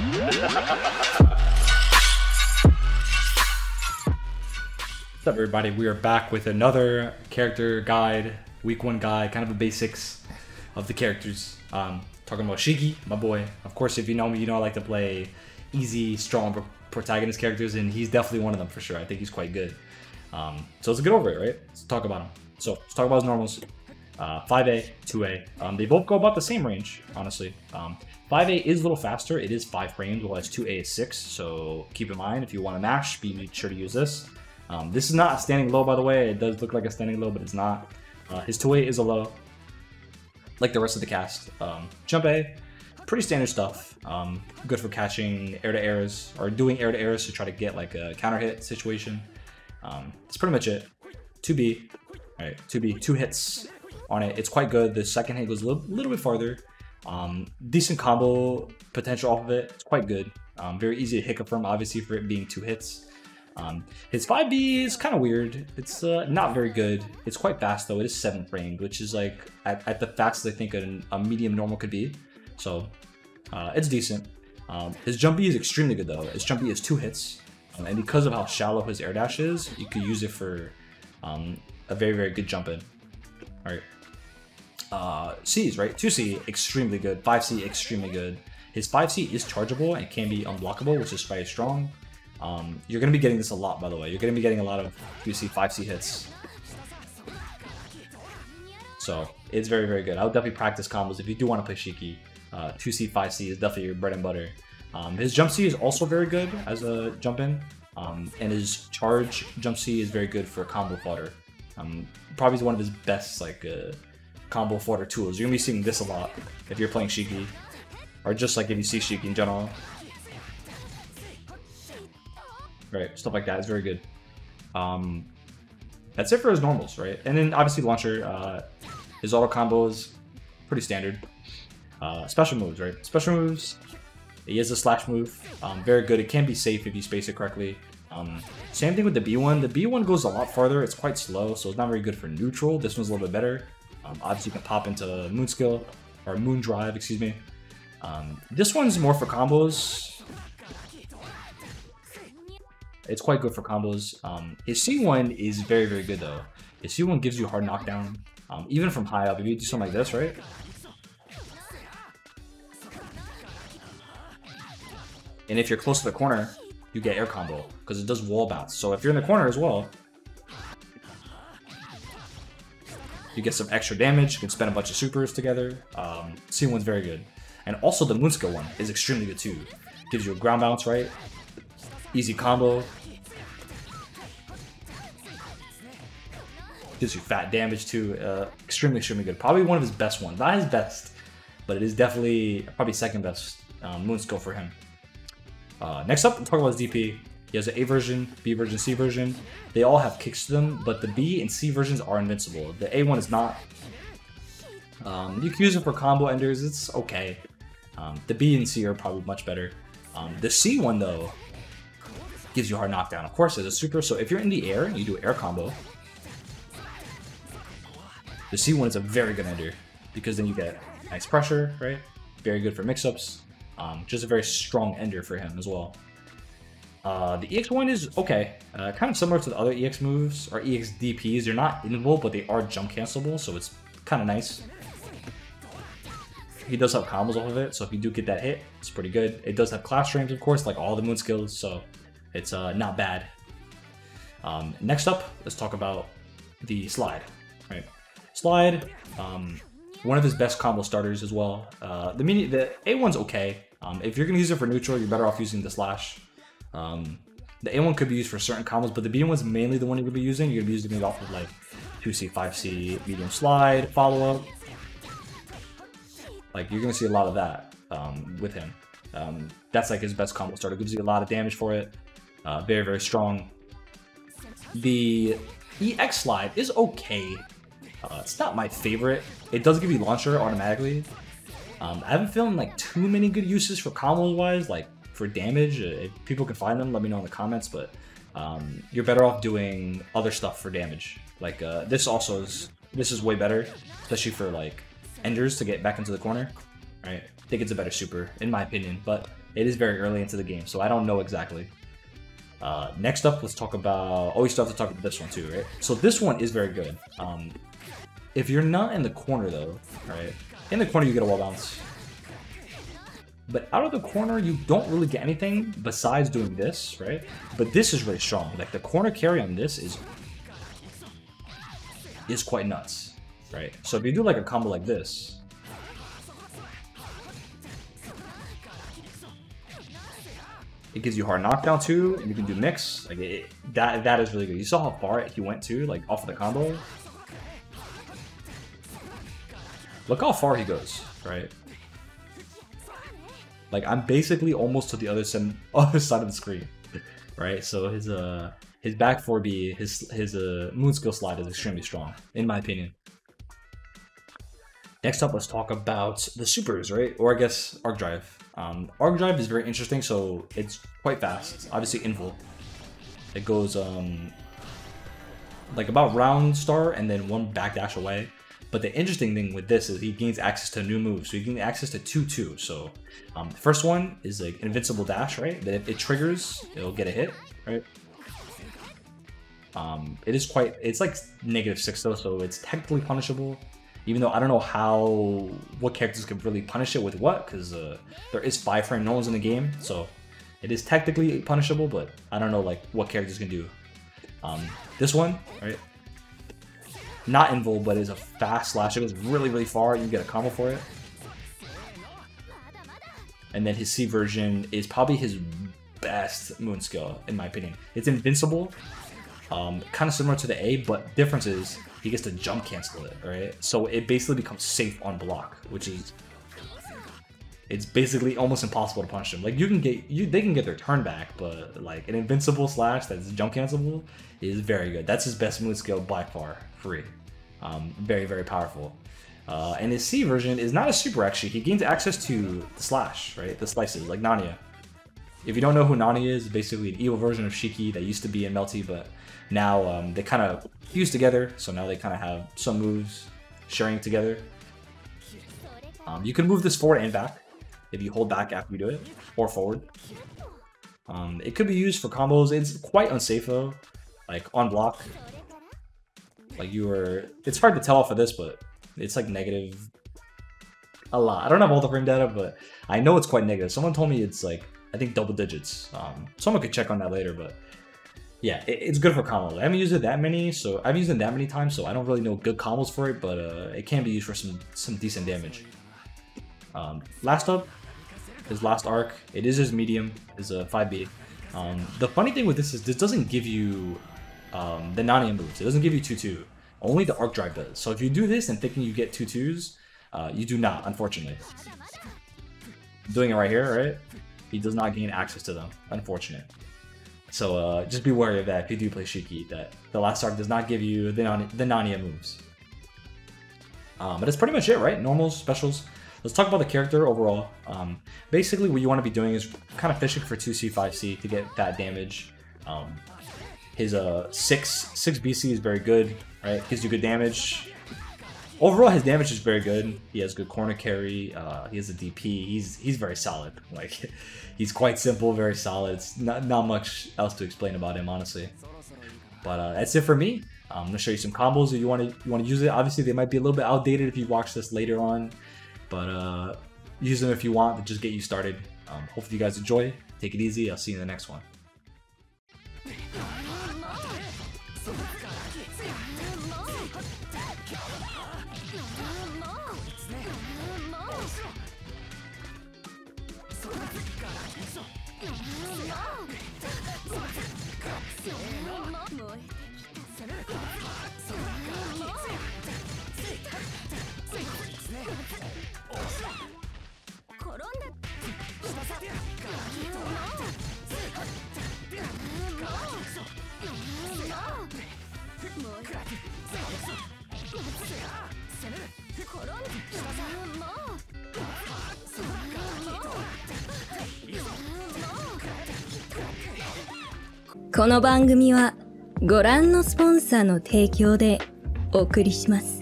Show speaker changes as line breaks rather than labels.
What's up, everybody? We are back with another character guide, week 1 guide, kind of the basics of the characters. Talking about Shiki, my boy. Of course, if you know me, you know I like to play easy, strong protagonist characters, and he's definitely one of them for sure. I think he's quite good. So let's get over it, right? Let's talk about him. So let's talk about his normals. 5A, 2A. They both go about the same range, honestly. 5A is a little faster. It is 5 frames, whereas 2A is 6. So keep in mind, if you want to mash, be sure to use this. This is not a standing low, by the way. It does look like a standing low, but it's not. His 2A is a low, like the rest of the cast. Jump A, pretty standard stuff. Good for catching air-to-airs, or doing air-to-airs to try to get like a counter hit situation. That's pretty much it. 2B, all right, 2B, 2 hits on it. It's quite good. The second hit goes a little bit farther. Decent combo potential off of it. It's quite good. Very easy to hit confirm, obviously, for it being 2 hits. His 5B is kind of weird. It's not very good. It's quite fast though. It is 7 framed, which is like at the fastest I think a medium normal could be. So it's decent. His jump B is extremely good though. His jump B is 2 hits, and because of how shallow his air dash is, you could use it for a very good jump in. All right. C's, right? 2C, extremely good. 5C, extremely good. His 5C is chargeable and can be unblockable, which is very strong. You're going to be getting this a lot, by the way. You're going to be getting a lot of 2C, 5C hits. So, it's very good. I would definitely practice combos if you do want to play Shiki. 2C, 5C is definitely your bread and butter. His jump C is also very good as a jump in. And his charge jump C is very good for combo fodder. Probably one of his best, like, combo fodder tools. You're going to be seeing this a lot if you're playing Shiki, or just like if you see Shiki in general. Right, stuff like that is very good. That's it for his normals, right? And then obviously launcher, his auto combos, pretty standard. Special moves, right? Special moves, he has a slash move, very good. It can be safe if you space it correctly. Same thing with the B1. The B1 goes a lot farther. It's quite slow, so it's not very good for neutral. This one's a little bit better. Obviously, you can pop into Moon Skill, or Moon Drive, excuse me. This one's more for combos. It's quite good for combos. His C1 is very good, though. His C1 gives you hard knockdown, even from high up. If you do something like this, right? And if you're close to the corner, you get air combo, because it does wall bounce. So if you're in the corner as well, you get some extra damage. You can spend a bunch of supers together. C1's very good. And also the Moon Skill one is extremely good too. Gives you a ground bounce, right? Easy combo. Gives you fat damage too. Extremely good. Probably one of his best ones. Not his best, but it is definitely probably second best Moon Skill for him. Next up, we'll talk about his DP. He has an A version, B version, C version. They all have kicks to them, but the B and C versions are invincible. The A one is not. You can use it for combo enders, it's okay. The B and C are probably much better. The C one, though, gives you hard knockdown. Of course, it's a super, so if you're in the air and you do air combo, the C one is a very good ender, because then you get nice pressure, right? Very good for mix-ups. Just a very strong ender for him as well. The EX1 is okay, kind of similar to the other EX moves, or EX DPs. They're not invulnerable, but they are jump cancelable, so it's kind of nice. He does have combos off of it, so if you do get that hit, it's pretty good. It does have class frames, of course, like all the Moon skills, so it's not bad. Next up, let's talk about the slide. Right, slide, one of his best combo starters as well. The A1's okay. If you're gonna use it for neutral, you're better off using the slash. The A1 could be used for certain combos, but the B1's mainly the one you're gonna be using. You're gonna be using it off of like 2C, 5C, medium slide, follow up. Like you're gonna see a lot of that with him. That's like his best combo starter. Gives you a lot of damage for it. Very strong. The EX slide is okay. It's not my favorite. It does give you launcher automatically. I haven't found like too many good uses for combos wise, like for damage. If people can find them, let me know in the comments, but you're better off doing other stuff for damage. Like this is way better, especially for like enders to get back into the corner, right? think it's a better super, in my opinion, but it is very early into the game, so I don't know exactly. Next up, let's talk about... Oh, we still have to talk about this one too, right? So this one is very good. If you're not in the corner though, right? In the corner you get a wall bounce. But out of the corner you don't really get anything besides doing this, right? But this is really strong. Like the corner carry on this is quite nuts, right? So if you do like a combo like this, it gives you hard knockdown too, and you can do mix. Like that is really good. You saw how far he went too, like off of the combo. Look how far he goes, right? Like I'm basically almost to the other side of the screen, right? So his back 4B, his moon skill slide is extremely strong, in my opinion. Next up, let's talk about the supers, right? Or I guess Arc Drive. Arc Drive is very interesting, so it's quite fast. It's obviously invul. It goes like about round start and then one backdash away. But the interesting thing with this is he gains access to new moves. So you gain access to 2-2. So the first one is like invincible dash, right? That if it triggers, it'll get a hit, right? It's like -6 though, so it's technically punishable. Even though I don't know what characters can really punish it with what, because there is 5-frame normals in the game, so it is technically punishable, but I don't know like what characters can do. This one, right? Not invul, but is a fast slash. It goes really, really far. You get a combo for it. And then his C version is probably his best moon skill, in my opinion. It's invincible, kind of similar to the A, but difference is he gets to jump cancel it, right? So it basically becomes safe on block, which is it's basically almost impossible to punish them. Like they can get their turn back, but like an invincible slash that's jump cancelable is very good. That's his best moon skill by far, free. Very, very powerful. And his C version is not a super actually. He gains access to the slash, right? The slices, like Nanaya. If you don't know who Nanaya is, basically an evil version of Shiki that used to be in Melty, but now they kind of fuse together, so now they kind of have some moves sharing together. You can move this forward and back if you hold back after you do it, or forward. It could be used for combos. It's quite unsafe though, like on block. Like it's hard to tell off of this, but it's like negative a lot. I don't have all the frame data, but I know it's quite negative. Someone told me it's like, I think double digits. Someone could check on that later, but yeah, it's good for combos. I haven't used it that many, so I've used it that many times, so I don't really know good combos for it, but it can be used for some decent damage. Last up, his last arc, it is his medium, is a 5B. The funny thing with this is this doesn't give you the Nanaya moves. It doesn't give you 2-2. Only the Arc Drive does. So if you do this and thinking you get 2-2s, you do not, unfortunately. Doing it right here, right? He does not gain access to them. Unfortunate. So just be wary of that if you do play Shiki, that the last arc does not give you the Nanaya moves. But that's pretty much it, right? Normals, specials. Let's talk about the character overall. Basically, what you want to be doing is kind of fishing for 2C, 5C to get that damage. His 6 BC is very good, right? Gives you good damage. Overall, his damage is very good. He has good corner carry. He has a DP. He's very solid. Like he's quite simple, very solid. It's not much else to explain about him, honestly. But that's it for me. I'm gonna show you some combos if you want to use it. Obviously, they might be a little bit outdated if you watch this later on, but use them if you want to just get you started. Hopefully, you guys enjoy. Take it easy. I'll see you in the next one.
この番組はご覧のスポンサーの提供でお送りします。